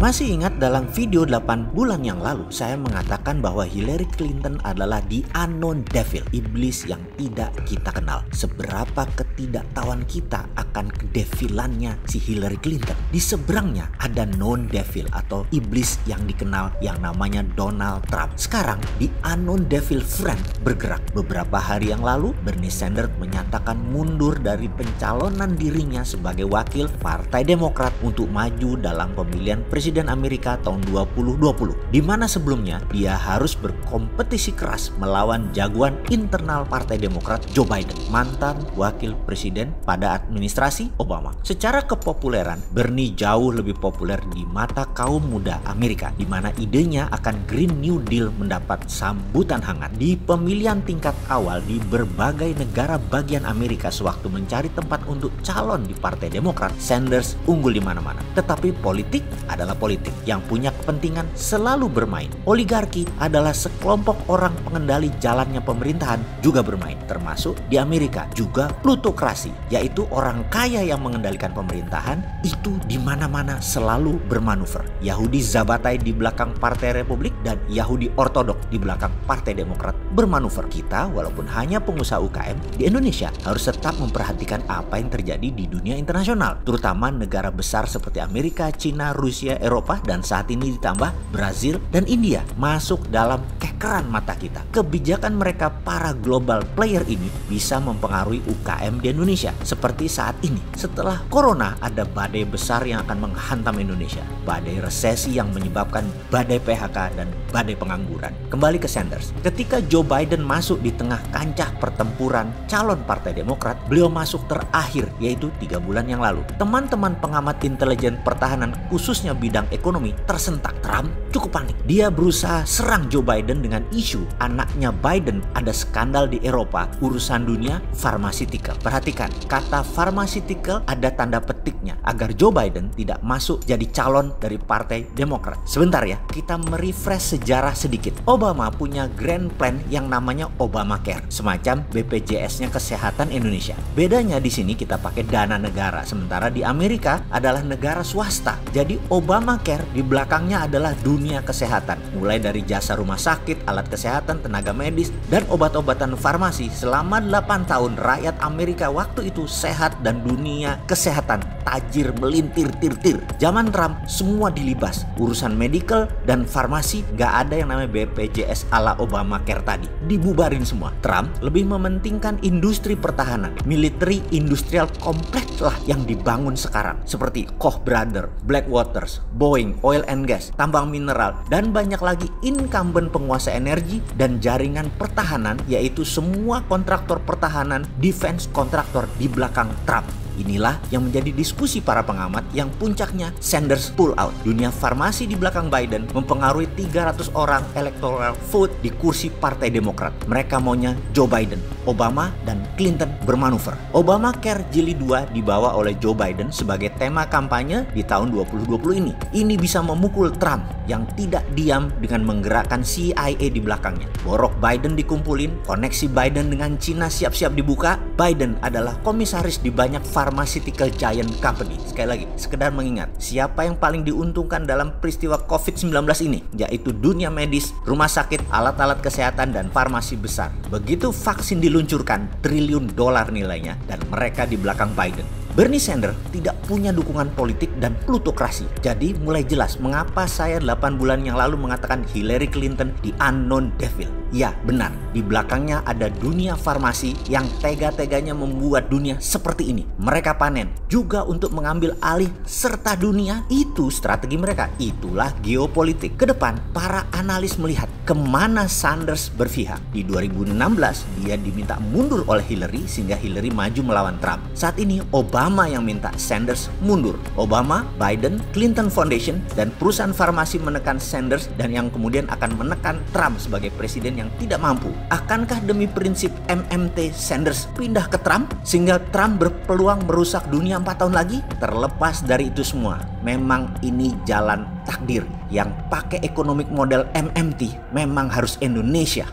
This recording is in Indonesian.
Masih ingat dalam video 8 bulan yang lalu saya mengatakan bahwa Hillary Clinton adalah the unknown devil, iblis yang tidak kita kenal. Seberapa ketidaktahuan kita akan kedevilannya si Hillary Clinton. Di seberangnya ada known devil atau iblis yang dikenal yang namanya Donald Trump. Sekarang the unknown devil friend bergerak. Beberapa hari yang lalu Bernie Sanders menyatakan mundur dari pencalonan dirinya sebagai wakil Partai Demokrat untuk maju dalam pemilihan Presiden Amerika tahun 2020, di mana sebelumnya dia harus berkompetisi keras melawan jagoan internal Partai Demokrat Joe Biden, mantan wakil presiden pada administrasi Obama. Secara kepopuleran, Bernie jauh lebih populer di mata kaum muda Amerika, di mana idenya akan Green New Deal mendapat sambutan hangat. Di pemilihan tingkat awal di berbagai negara bagian Amerika sewaktu mencari tempat untuk calon di Partai Demokrat, Sanders unggul di mana-mana. Tetapi politik adalah politik, yang punya kepentingan selalu bermain. Oligarki adalah sekelompok orang pengendali jalannya pemerintahan juga bermain, termasuk di Amerika juga plutokrasi, yaitu orang kaya yang mengendalikan pemerintahan itu di mana-mana selalu bermanuver. Yahudi Zabatai di belakang Partai Republik dan Yahudi Ortodok di belakang Partai Demokrat bermanuver. Kita walaupun hanya pengusaha UKM di Indonesia harus tetap memperhatikan apa yang terjadi di dunia internasional, terutama negara besar seperti Amerika, Cina, Rusia, Eropa, dan saat ini ditambah Brazil dan India masuk dalam kekeran mata kita. Kebijakan mereka para global player ini bisa mempengaruhi UKM di Indonesia. Seperti saat ini, setelah Corona ada badai besar yang akan menghantam Indonesia. Badai resesi yang menyebabkan badai PHK dan badai pengangguran. Kembali ke Sanders. Ketika Joe Biden masuk di tengah kancah pertempuran calon Partai Demokrat, beliau masuk terakhir, yaitu 3 bulan yang lalu. Teman-teman pengamat intelijen pertahanan khususnya bidang ekonomi tersentak. Trump cukup panik. Dia berusaha serang Joe Biden dengan isu anaknya Biden ada skandal di Eropa urusan dunia pharmaceutical. Perhatikan, kata pharmaceutical ada tanda petiknya agar Joe Biden tidak masuk jadi calon dari Partai Demokrat. Sebentar ya, kita merefresh sejarah sedikit. Obama punya grand plan yang namanya Obamacare, semacam BPJS-nya kesehatan Indonesia. Bedanya di sini kita pakai dana negara, sementara di Amerika adalah negara swasta. Jadi Obamacare di belakangnya adalah dunia kesehatan, mulai dari jasa rumah sakit, alat kesehatan, tenaga medis, dan obat-obatan farmasi. Selama 8 tahun rakyat Amerika waktu itu sehat dan dunia kesehatan tajir melintir-tir-tir. Zaman Trump semua dilibas, urusan medical dan farmasi gak ada yang namanya BPJS ala Obamacare tadi, dibubarin semua. Trump lebih mementingkan industri pertahanan, military industrial kompleks lah yang dibangun sekarang, seperti Koch Brothers, Blackwater, Boeing, oil and gas, tambang mineral, dan banyak lagi incumbent penguasa energi dan jaringan pertahanan, yaitu semua kontraktor pertahanan, defense kontraktor di belakang Trump. Inilah yang menjadi diskusi para pengamat yang puncaknya Sanders pull out. Dunia farmasi di belakang Biden mempengaruhi 300 orang electoral vote di kursi Partai Demokrat. Mereka maunya Joe Biden, Obama, dan Clinton bermanuver. Obamacare Jilid 2 dibawa oleh Joe Biden sebagai tema kampanye di tahun 2020 ini. Ini bisa memukul Trump yang tidak diam dengan menggerakkan CIA di belakangnya. Borok Biden dikumpulin, koneksi Biden dengan Cina siap-siap dibuka. Biden adalah komisaris di banyak pharmaceutical giant company. Sekali lagi, sekedar mengingat, siapa yang paling diuntungkan dalam peristiwa COVID-19 ini? Yaitu dunia medis, rumah sakit, alat-alat kesehatan, dan farmasi besar. Begitu vaksin diluncurkan, triliun dolar nilainya, dan mereka di belakang Biden. Bernie Sanders tidak punya dukungan politik dan plutokrasi. Jadi mulai jelas mengapa saya 8 bulan yang lalu mengatakan Hillary Clinton the unknown devil. Ya benar, di belakangnya ada dunia farmasi yang tega-teganya membuat dunia seperti ini. Mereka panen juga untuk mengambil alih serta dunia. Itu strategi mereka. Itulah geopolitik. Kedepan para analis melihat kemana Sanders berpihak. Di 2016 dia diminta mundur oleh Hillary sehingga Hillary maju melawan Trump. Saat ini Obama yang minta Sanders mundur. Obama, Biden, Clinton Foundation, dan perusahaan farmasi menekan Sanders dan yang kemudian akan menekan Trump sebagai presiden yang tidak mampu. Akankah demi prinsip MMT Sanders pindah ke Trump sehingga Trump berpeluang merusak dunia 4 tahun lagi? Terlepas dari itu semua, memang ini jalan takdir. Yang pakai ekonomi model MMT memang harus Indonesia.